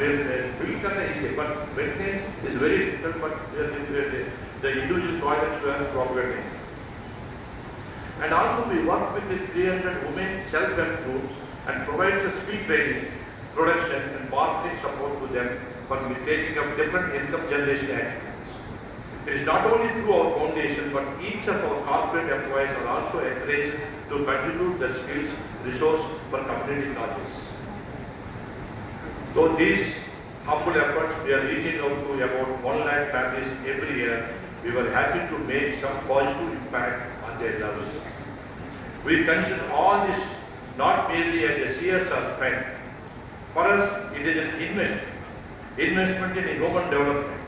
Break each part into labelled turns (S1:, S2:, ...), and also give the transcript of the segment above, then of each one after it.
S1: Build करना easy, but maintenance is very difficult. But the individual toilets were propagating. And also we work with the 300 women self-help groups and provides a skill training, production and marketing support to them for taking up different income generation activities. It is not only through our foundation, but each of our corporate employees are also encouraged to contribute their skills, resource for community causes. Though these humble efforts, we are reaching out to about 1 lakh families every year, we were happy to make some positive impact on their lives. We consider all this not merely as a CSR spend. For us, it is an investment in human development,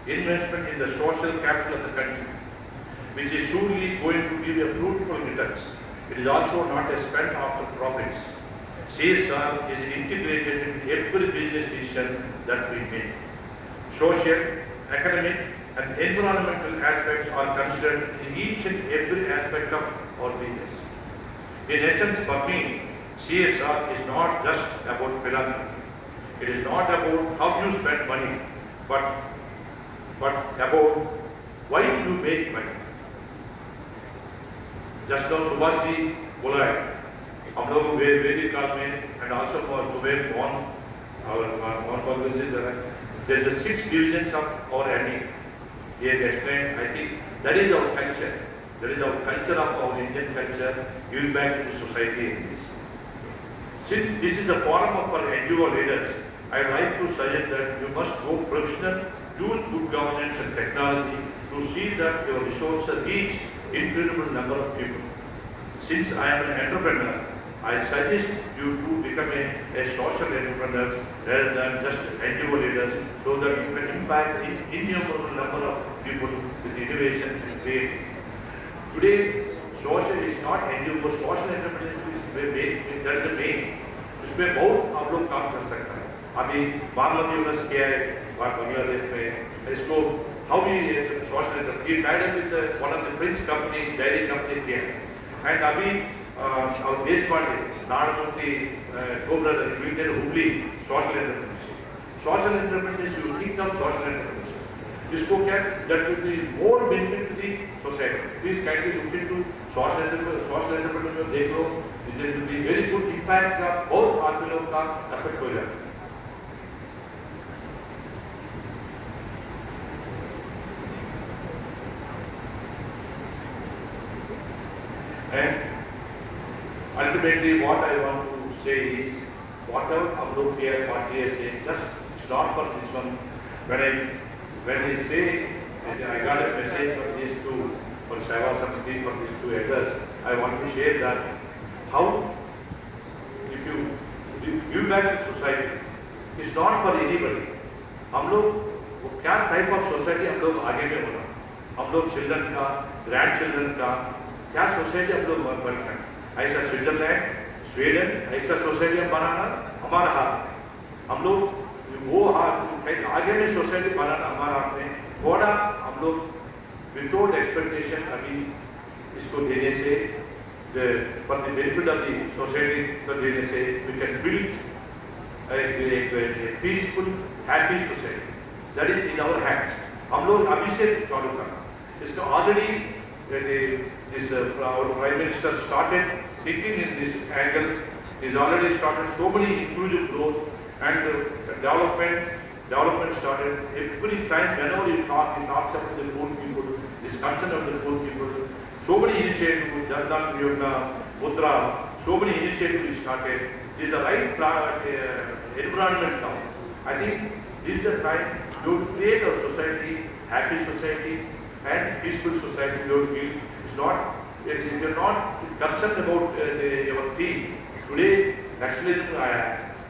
S1: investment in the social capital of the country, which is surely going to give a fruitful returns. It is also not a spend after profits. CSR is integrated in every business decision that we make. Social, economic, and environmental aspects are considered in each and every aspect of our business. In essence, for me, CSR is not just about philanthropy. It is not about how you spend money, but about why you make money. Just now Subhash ji बोला है, हम लोग वैदिक काल में and also for Kuber born our conversation there is a 6 divisions of our earning. He has explained. I think that is our culture. That is our culture of our Indian culture, giving back to the society in this. Since this is a forum of our NGO leaders, I would like to suggest that you must go professional, use good governance and technology to see that your resources reach incredible number of people. Since I am an entrepreneur, I suggest you to become a social entrepreneur rather than just NGO leaders, so that you can impact innumerable number of people with innovation and creativity. Today, social is not NGO, social entrepreneurship is the main. इसमें बहुत आप लोग काम कर सकते हैं. अभी बारलाती university किया है बांग्लादेश में. इसको how we social entrepreneur tied up with one of the French company, dairy company किया है. And अभी our देश वाले नारमूर्ति co-brother created Hubli social entrepreneurship. Social entrepreneurship, you think of social entrepreneurship. इसको क्या that will be more benefit to the society. Please kindly look into social entrepreneurship. देख लो, there will be very good impact का बहुत आदमी लोग का effect हो जाता है. And ultimately, what I want to say is, whatever हम लोग PR party है say, just start for this one. When I say, I got a message from these two, for Seva Samiti, for these two elders, I want to share that how, if you give back to society, it's not for anybody. हम लोग क्या type of society हम लोग आगे में होना, हम लोग children का, grandchildren का, क्या society हम लोग बनना, ऐसा स्विट्जरलैंड, स्वीडन, ऐसा सोसाइटी हम बनाना हमारा हाथ में. हम लोग वो हाथ आगे में सोसाइटी बनाना हमारा हाथ में. थोड़ा हम लोग विदाउट एक्सपेक्टेशन अभी इसको देने से, for the benefit of the society को देने से, we can build a peaceful, happy society. That is in our hands. हम लोग अभी से चालू करना. इसको already our Prime Minister started thinking in this angle. He's already started so many inclusive growth and development started. Every time whenever he talks about the poor people, this concern of the poor people. So many initiatives, Jandan Yogna, Mudra, so many initiatives started. This is the right environment now. I think this is the time to create a society, happy society and peaceful society. It's not, if you're not concerned about your theme, today nationalism आया,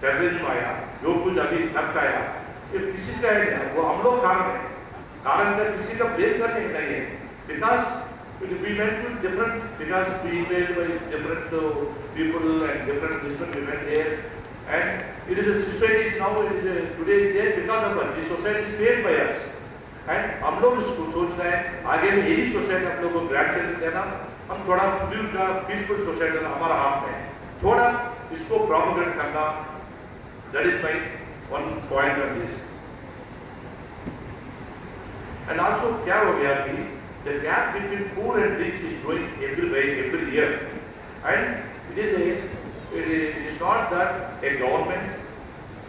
S1: terrorism आया, जो कुछ अभी तक आया, ये किसी का है, वो हम लोग कारण का किसी का ब्लेम करने का नहीं है, because we went to different, because we were by different people and different we went there, and it is a society now, today is there because of us. This society is made by us. And हम लोग इसको सोच रहे हैं आगे में यही society हम लोग को ग्रैंड चिल्ड्रन देना, हम थोड़ा का पीसफुल सोसाइटी हमारा हाथ में, थोड़ा इसको प्रोपेगेट करना. That is my one point on this. And also, क्या हो गया कि the gap between poor and rich is growing every year, and it is not that a government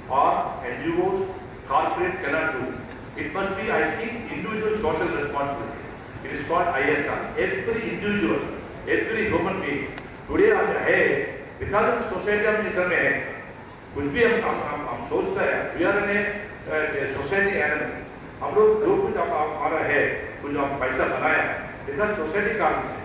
S1: or NGOs, corporate cannot do. It must be, I think, individual social responsibility. It is called ISR. Every individual, every human being. Today हम है, because of society हम इधर में है, कुछ भी हम सोचते हैं, we are in a society animal. हम लोग जो कुछ हमारा है, कुछ हम पैसा बनाया, because society कारण से.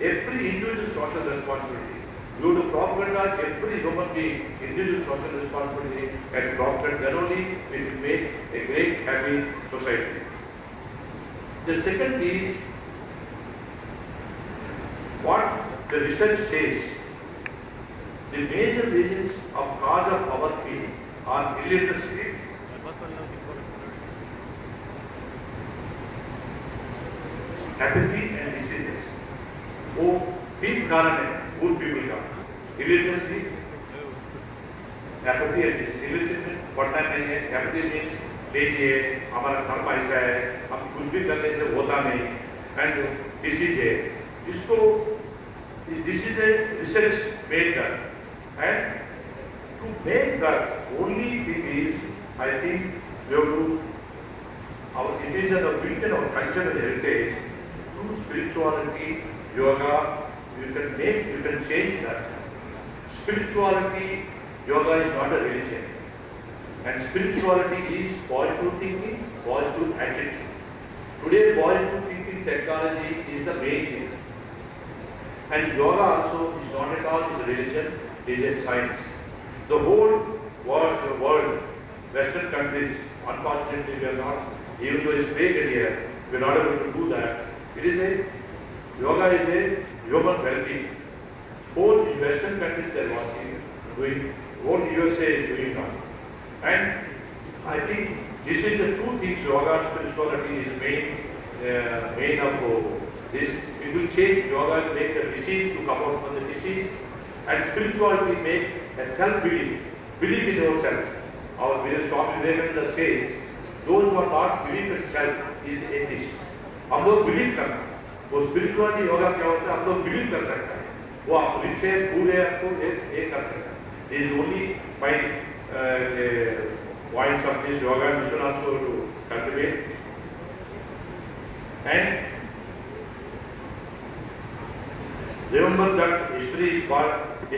S1: Every individual social responsibility. You have to propaganda every human being, individual social responsibility and propaganda, then only it will make a great happy society. The second is what the research says. The major reasons of cause of poverty are illiteracy, apathy and diseases. वो तीन कारण है poor people का. Illiteracy, apathy and disease. Illiteracy पढ़ना नहीं है. Apathy means lazy है, हमारा धर्म ऐसा है, हम कुछ भी करने से होता नहीं. And disease है, जिसको this is a research made that. And to make that, only thing is, I think we have to, it is a built in our cultural heritage, through spirituality, yoga, you can change that. Spirituality, yoga is not a religion. And spirituality is positive thinking, positive attitude. Today, positive thinking technology is the main thing. And yoga also is not at all is a religion, it is a science. The whole world, Western countries, unfortunately we are not, even though it's created here, we are not able to do that. Yoga is a human well-being. Whole Western countries they are watching, doing, whole USA is doing now. And I think this is the two things yoga and spirituality is main of this. It will change yoga to make the disease to come out from the disease, and spirituality make a self-belief, belief in yourself. Our Swami Vivekananda says, those who are not believe in self is atheist. हम लोग believe करना, वो spirituality yoga क्या होता है? हम लोग believe कर सकते हैं, वो आप रिच है, पूरे आपको एक कर सकते हैं. This is only by points of this yoga and mission also to cultivate. And remember that history is but the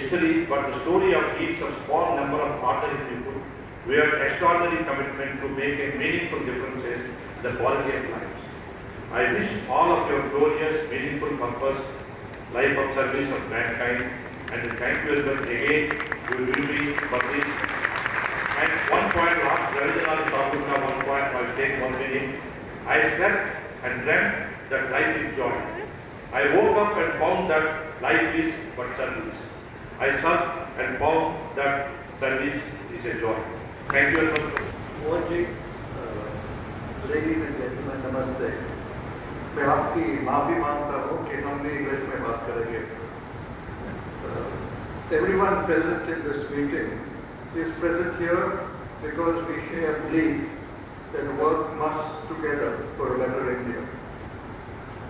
S1: story of each a small number of ordinary people who have extraordinary commitment to make a meaningful differences in the quality of life. I wish all of your glorious, meaningful purpose, life of service of mankind, and thank you very much again to Wilby for this. And one point, last Ravindra Tagore, one point, I'll take 1 minute. I slept and dreamt that life is joy. I woke up and found that life is but service. I slept and found that service is a joy. Thank you very much.
S2: Mohan ji, ladies and gentlemen, नमस्ते. मैं आपकी माफी मांगता हूँ कि हम English में बात करेंगे. Everyone present in this meeting is present here because we share belief that work must together for a better India.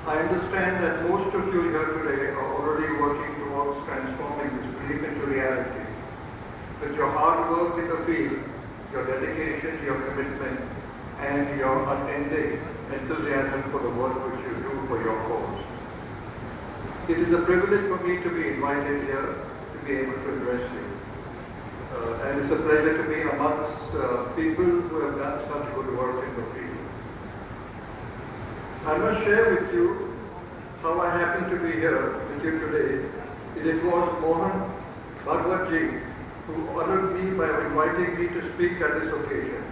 S2: I understand that most of you here today are already working towards transforming this belief into reality. With your hard work in the field, your dedication, your commitment, and your unending enthusiasm for the work which you do for your cause. It is a privilege for me to be invited here to be able to address you. And it's a pleasure to be amongst people who have done such good work in the field. I must share with you how I happen to be here with you today. It was Mohan Bhagwat-ji who honored me by inviting me to speak at this occasion.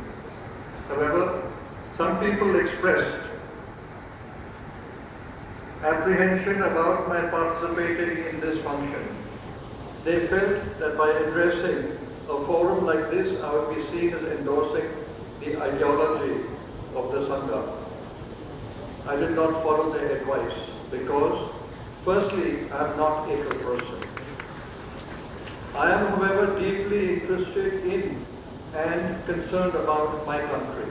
S2: However, some people expressed apprehension about my participating in this function. They felt that by addressing a forum like this, I would be seen as endorsing the ideology of the Sangha. I did not follow their advice because, firstly, I am not a person. I am, however, deeply interested in and concerned about my country.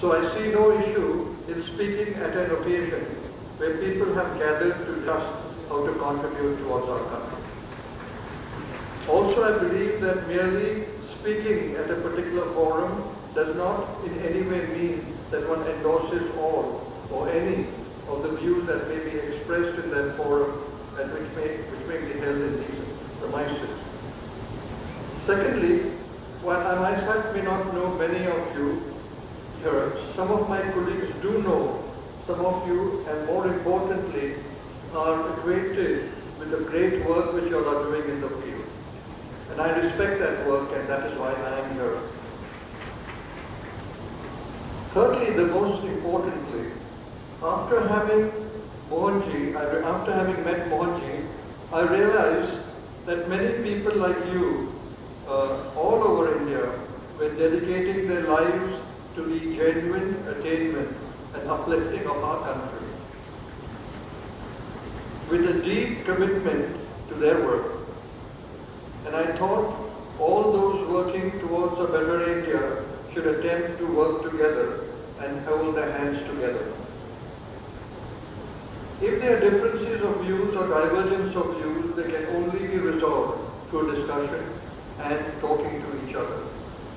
S2: So I see no issue in speaking at an occasion where people have gathered to discuss how to contribute towards our country. Also, I believe that merely speaking at a particular forum does not in any way mean that one endorses all or any of the views that may be expressed in that forum and which may be held in these premises. Secondly, while I myself may not know many of you here, some of my colleagues do know some of you, and more importantly, are acquainted with the great work which you are doing in the field. And I respect that work, and that is why I am here. Thirdly, the most importantly, after having met Mohanji, I realized that many people like you, all over India, were dedicating their lives to the genuine attainment and uplifting of our country. With a deep commitment to their work. And I thought all those working towards a better India should attempt to work together and hold their hands together. If there are differences of views or divergence of views, they can only be resolved through discussion and talking to each other.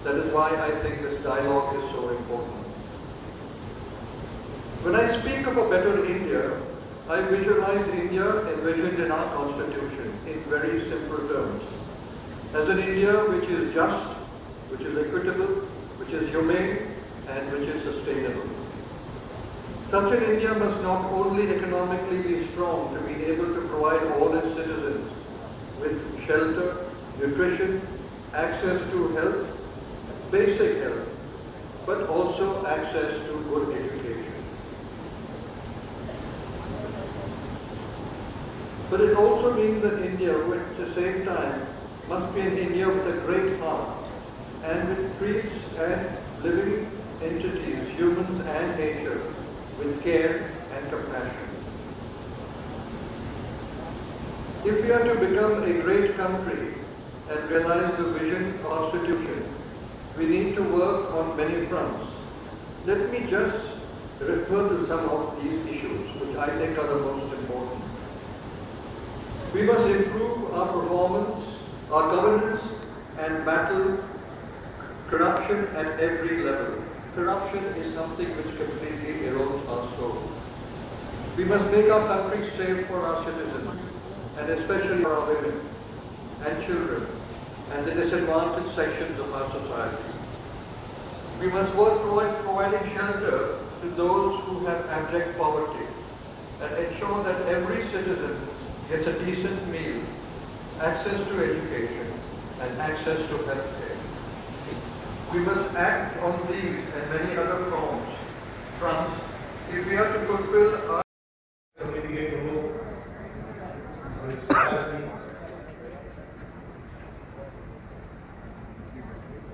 S2: That is why I think this dialogue is so important. When I speak of a better India, I visualize India envisioned in our Constitution in very simple terms. As an India which is just, which is equitable, which is humane, and which is sustainable. Such an India must not only economically be strong to be able to provide all its citizens with shelter, nutrition, access to health, basic health, but also access to good education. But it also means that India, at the same time, must be an India with a great heart and which treats and living entities, humans and nature, with care and compassion. If we are to become a great country and realize the vision of our Constitution, we need to work on many fronts. Let me just refer to some of these issues, which I think are the most important. We must improve our performance, our governance, and battle corruption at every level. Corruption is something which completely erodes our soul. We must make our country safe for our citizens, and especially for our women and children, and the disadvantaged sections of our society. We must work towards providing shelter to those who have abject poverty, and ensure that every citizen gets a decent meal, access to education, and access to health care. We must act on these and many other fronts if we are to fulfill our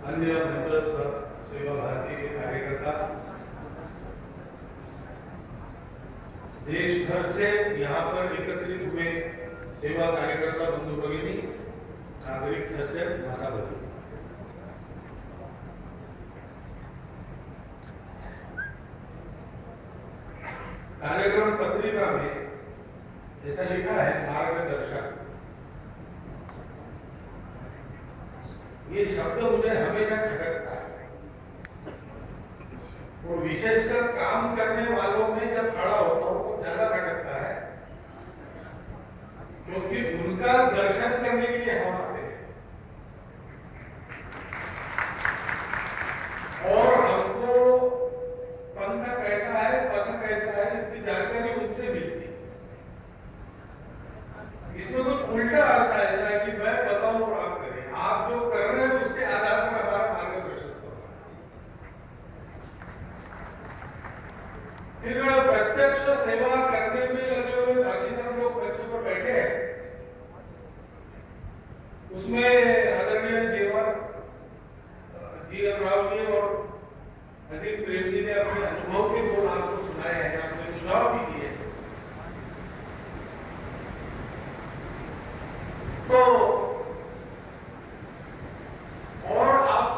S3: अन्य members सेवा भारती के कार्यकर्ता देश भर से यहाँ पर एकत्रित हुए सेवा कार्यकर्ता बंधु भगिनी, नागरिक सज्जन, माता भगिनी, कार्यक्रम पत्रिका में जैसा लिखा है मार्गदर्शक, ये शब्द मुझे हमेशा खटकता है। वो विशेषकर काम करने वालों में जब खड़ा होता हूं तो ज्यादा खटकता है, क्योंकि उनका दर्शन करने के लिए हम आते हैं और हमको पंथ कैसा है, पथ कैसा है, इसकी जानकारी उनसे मिलती है। इसमें कुछ उल्टा अर्थ ऐसा है कि मैं बताऊं और आप करें, आप जो कर रहे हैं उसके आधार पर हमारा मार्गदर्शन होगा। फिर प्रत्यक्ष सेवा करने में लगे हुए बाकी सब लोग मंच पर बैठे हैं, उसमें आदरणीय जीवन राव जी और अजीत प्रेम जी ने अपने अनुभव के बोल आपको सुनाए हैं, आपने सुझाव भी दिए। तो और आप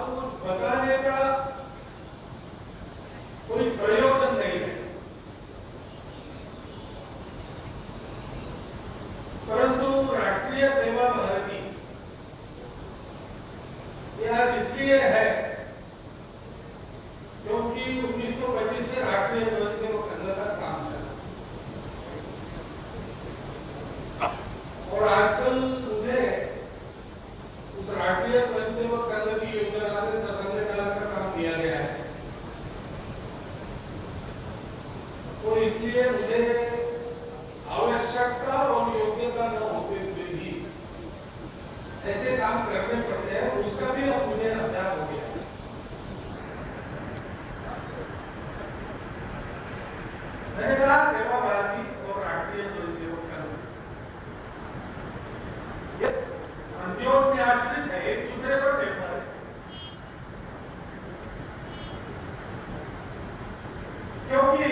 S3: क्योंकि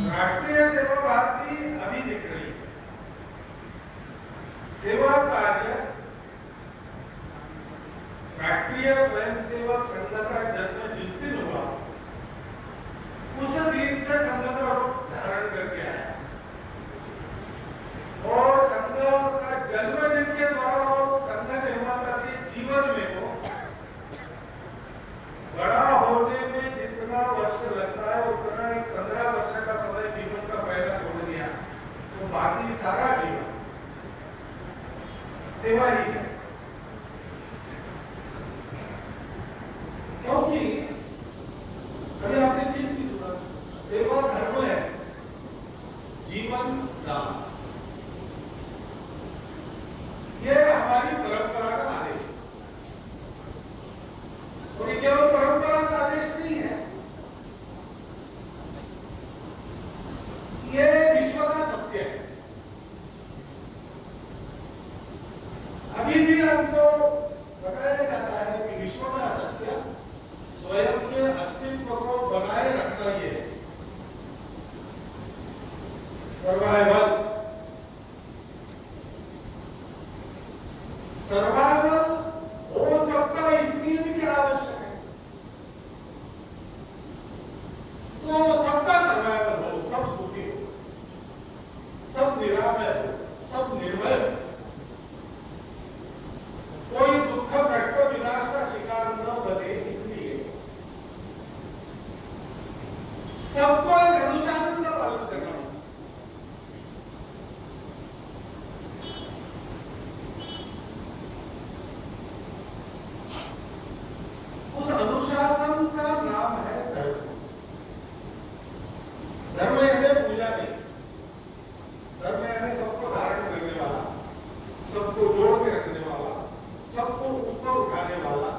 S3: राष्ट्रीय सेवा भारती अभी दिख रही है। सेवा कार्य राष्ट्रीय स्वयंसेवक संघ का जन्म जिस दिन हुआ उस दिन से संघ का रूप धारण करके आया और संघ का जन्मदिन के द्वारा वो संघ निर्माता के जीवन में वो बड़ा होने में जितना वर्ष लगता है उतना 15 वर्ष का समय जीवन का पहला छोड़ दिया, तो बाकी सारा जीवन सेवा ही है। क्योंकि अभी आपने ठीक की सुना, सेवा धर्म है, जीवन दान, ये हमारी परंपरा का आदेश है। और ये केवल परंपरा का आदेश नहीं है, ये विश्व का सत्य है। अभी भी हमको बताया जाता है कि विश्व का सत्य स्वयं के अस्तित्व को बनाए रखना ये है। सर्वाइवल हो सकता है, इसलिए भी क्या आवश्यक है, तो सबका सर्वाइवल हो, सब सुखी हो, सब निरामय हो, सब निर्भय हो, कोई दुख कष्ट विनाश का शिकार न बने, इसलिए सबको एक अनुशासन का पालन करना होगा। उस अनुशासन का नाम है धर्म। धर्म यानी पूजा नहीं, धर्म यानी सबको धारण करने वाला, सबको जोड़ के रखने वाला, सबको ऊपर उठाने वाला,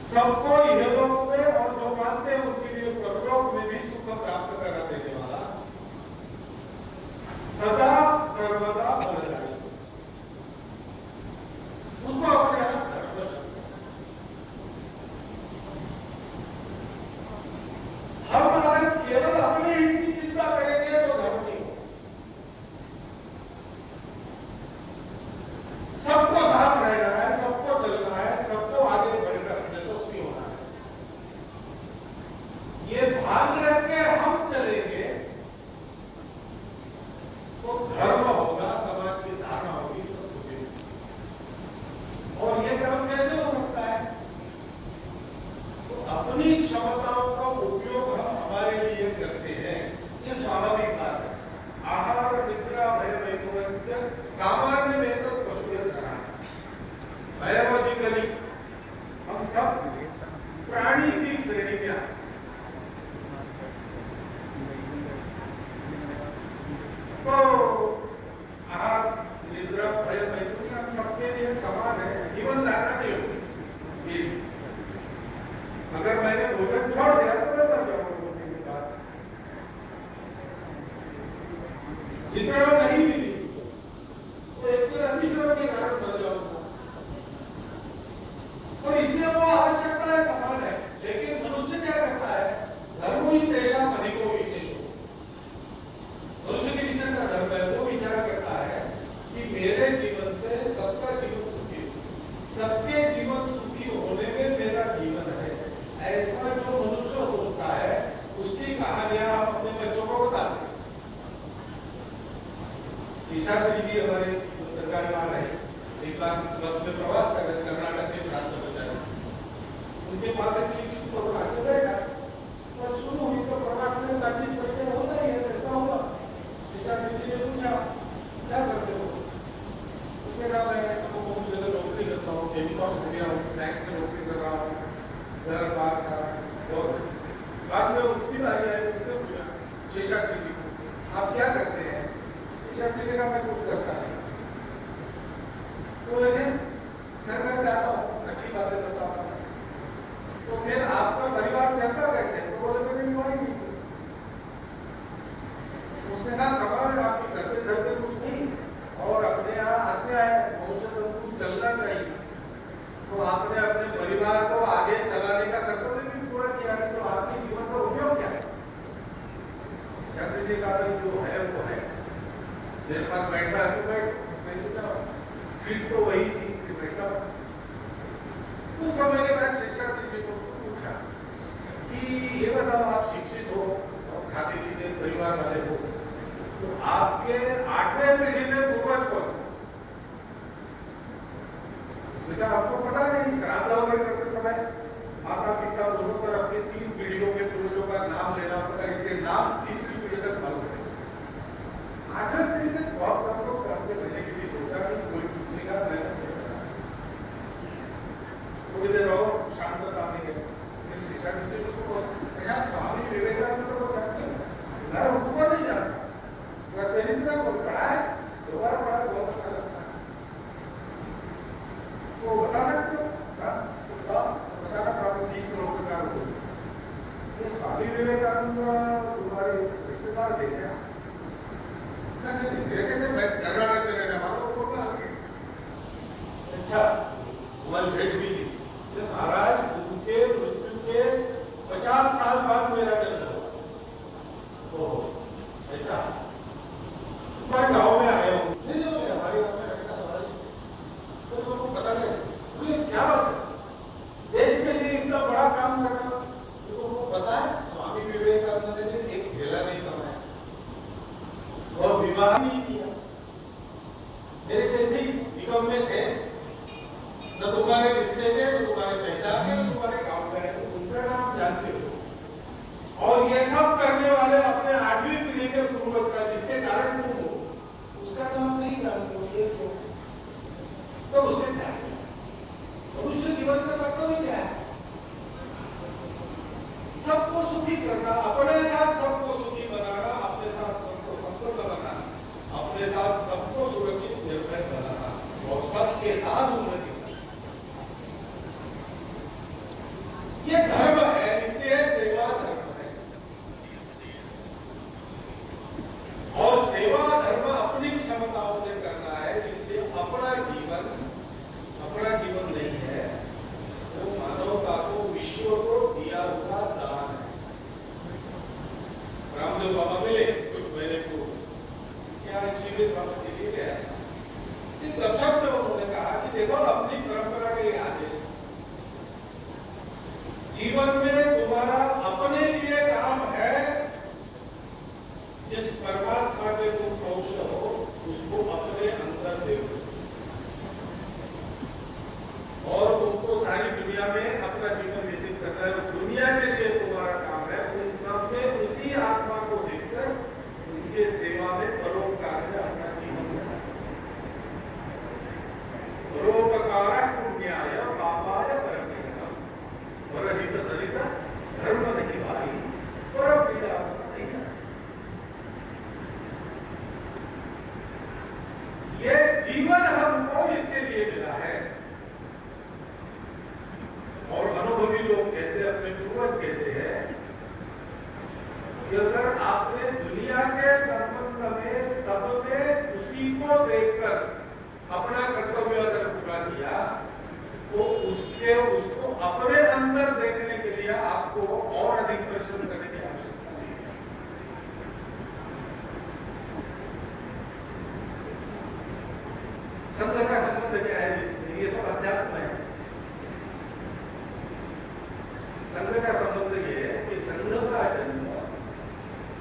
S3: सबको इहलोक में और जो मानते हैं उनके लिए परलोक में भी सुख प्राप्त करा देने वाला, सदा सर्वदा फलदायी, उसको अपने आप धर्म शब्द। हम अगर केवल अपने हित की चिंता करेंगे तो धर्म नहीं हो। सबको साथ रहना है, सबको चलना है, सबको आगे बढ़कर यशस्वी होना है, ये भान रख के हम चलेंगे तो धर्म होगा, समाज की धारणा होगी, सब होगी। और ये काम कैसे हो सकता है? तो अपनी क्षमताओं का उपयोग हम हमारे लिए करते हैं, ये स्वाभाविक बात है। आहार निद्रा भय वैकुंठ सामान्य में तो पशुयत करा है। बायोलॉजिकली हम सब प्राणी की श्रेणी में आते हैं। तो आहार निद्रा भय वैकुंठ हम सबके लिए समान है, जीवन धारणा नहीं होगी। अगर मैंने भोजन छोड़ दिया तो मैं मर जाऊंगा भोजन के बाद, इतना नहीं भी तो एक दिन अतिश्रम के कारण मर जाऊंगा। तो इसलिए वो आवश्यकता है, समान है। लेकिन मनुष्य क्या करता है? धर्म ही पेशा अधिको विशेष हो। मनुष्य के विषय का धर्म है, वो विचार करता है कि मेरे जीवन से सबका जीवन सुखी हो, सबके जीवन सुखी होने में मेरा जीवन है। ऐसा जो मनुष्य होता है उसकी कहानियां हम अपने बच्चों को बताते हैं। ईशाद्री जी हमारे सरकारी मान है, एक बार बस में प्रवास कर रहे, कर्नाटक के प्रांत में जाए, उनके पास एक शिक्षक को बुला के बैठा और शुरू हुई तो प्रवास में बातचीत करके होता ही है, ऐसा हुआ। ईशाद्री जी ने पूछा क्या करते हो? उसने कहा मैं बहुत जगह नौकरी करता हूँ, टेलीकॉम हो गया हूँ, बैंक में नौकरी कर रहा हूँ, घर बार खा रहा हूँ। बाद में उसकी बारी आई, उसने पूछा शेषाद्री जी को आप क्या करते हैं? शेषाद्री ने कहा मैं कुछ करता नहीं। तो लेकिन घर में जाता हूँ, अच्छी बातें करता हूँ। तो फिर आपका परिवार चलता कैसे? तो बोले मेरी कमाई नहीं। उसने कहा कमाल है आपकी, करते करते कुछ नहीं और अपने यहाँ आते आए, भविष्य में चलना चाहिए। तो आपने अपने परिवार को आगे चलाने का मेरे पास बैठा है तो बैठ, सीट तो वही थी कि बैठा। कुछ समय के बाद शिक्षा जी को पूछा कि ये बताओ, आप शिक्षित हो और खाते पीते परिवार वाले हो, तो आपके 8वें पीढ़ी में पूर्वज कौन? उसने कहा आपको पता नहीं, श्राद्ध वगैरह करते समय माता पिता दोनों तरफ के 3 पीढ़ियों के पूर्वजों का नाम लेना पड़ता है, इसके नाम तीसरी पीढ़ी तक मालूम है। 8वें पीढ़ी तक बहुत कम लोग करते रहने के लिए सोचा कि कोई पूछेगा मैं थोड़ी देर और शांतता में है। फिर शिक्षा नीति उसको स्वामी विवेकानंद को जानते हैं, मैं उनको नहीं जानता, चरित्र को पढ़ा है, दोबारा पढ़ा, बहुत अच्छा लगता है। तो बता सकते हो बताना प्राप्त प्रकार हो। ये स्वामी विवेकानंद तुम्हारे रिश्तेदार थे क्या? नहीं, कैसे मैं कर्नाटक में रहने वाला हूँ, होता है। अच्छा, तुम्हारी भेंट भी थी। महाराज उनके मृत्यु के 50 साल बाद मेरा जन्म हुआ। ओह, ऐसा तुम्हारे गाँव में आए हो? नहीं, हमारे गाँव में का सवाल तो तुमको पता नहीं क्या बात है, देश के लिए इतना बड़ा काम करना। तो तुमको पता है स्वामी विवेकानंद ने एक ढेला नहीं कमाया और विवाह नहीं किया। मेरे जैसे ही निगम में थे, न तुम्हारे रिश्ते के, न तुम्हारे पहचान के, न तुम्हारे गाँव में है, उनका नाम जानते हो। और ये सब करने वाले अपने 8वीं पीढ़ी के पूर्वज का, जिसके कारण तुम हो, उसका नाम नहीं जानते हो। ये तो उसने क्या किया? मनुष्य जीवन का कर्तव्य क्या है? सबको सुखी करना, अपने साथ सबको सुखी बनाना, अपने साथ सबको संपन्न बनाना, अपने साथ सबको सुरक्षित निर्भय बनाना और सबके साथ उन्नति करना। ये धर्म है, इसलिए सेवा धर्म है। और सेवा धर्म अपनी क्षमताओं से करना है, इसलिए अपना जीवन नहीं है, वो मानवता को, विश्व को दिया हुआ दान है। रामदेव बाबा मिले कुछ महीने पूर्व, क्या शिविर बाबा के लिए गया था। सिर्फ गपशप में उन्होंने कहा कि देखो, अपनी परंपरा के आदेश, जीवन में तुम्हारा अपने लिए काम है। जिस परमात्मा के तुम अंश हो, उसको अपने अंदर देखो, और तुमको सारी दुनिया में अपना जीवन व्यतीत करना है। दुनिया के लिए तुम्हारा काम है उन सब में उसी आत्मा को देखकर उनके सेवा में परोपकार में अपना जीवन देना। परोपकार पुण्याय पापाय परमेय परहित सरिसा धर्म नहीं भाई पर पीड़ा नहीं है। ये जीवन हमको इसके लिए मिला है। और अनुभवी लोग कहते हैं, अपने पूर्वज कहते हैं कि अगर आपने दुनिया के संबंध में सब में उसी को देखकर अपना कर्तव्य अगर पूरा किया, तो उसको अपने अंदर देखने के लिए आपको और अधिक परिश्रम करने की आवश्यकता नहीं है। संघ का संबंध क्या है इसमें? ये सब अध्यात्म है। संघ का संबंध ये है कि संघ का जन्म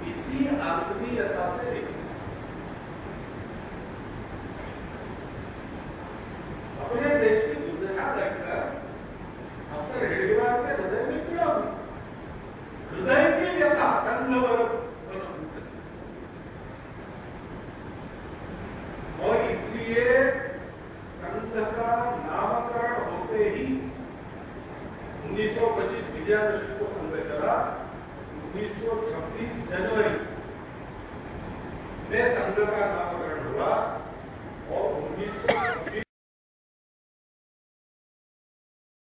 S3: इसी आत्मीयता से देखा, अपने देश की दुर्दशा देखकर अपने हृदय के हृदय में पीड़ा हुई, हृदय की व्यथा संघ और इसलिए संघ का नामकरण होते ही 1925 विजयादशमी को संघ चला। 1926 जनवरी में संघ का नामकरण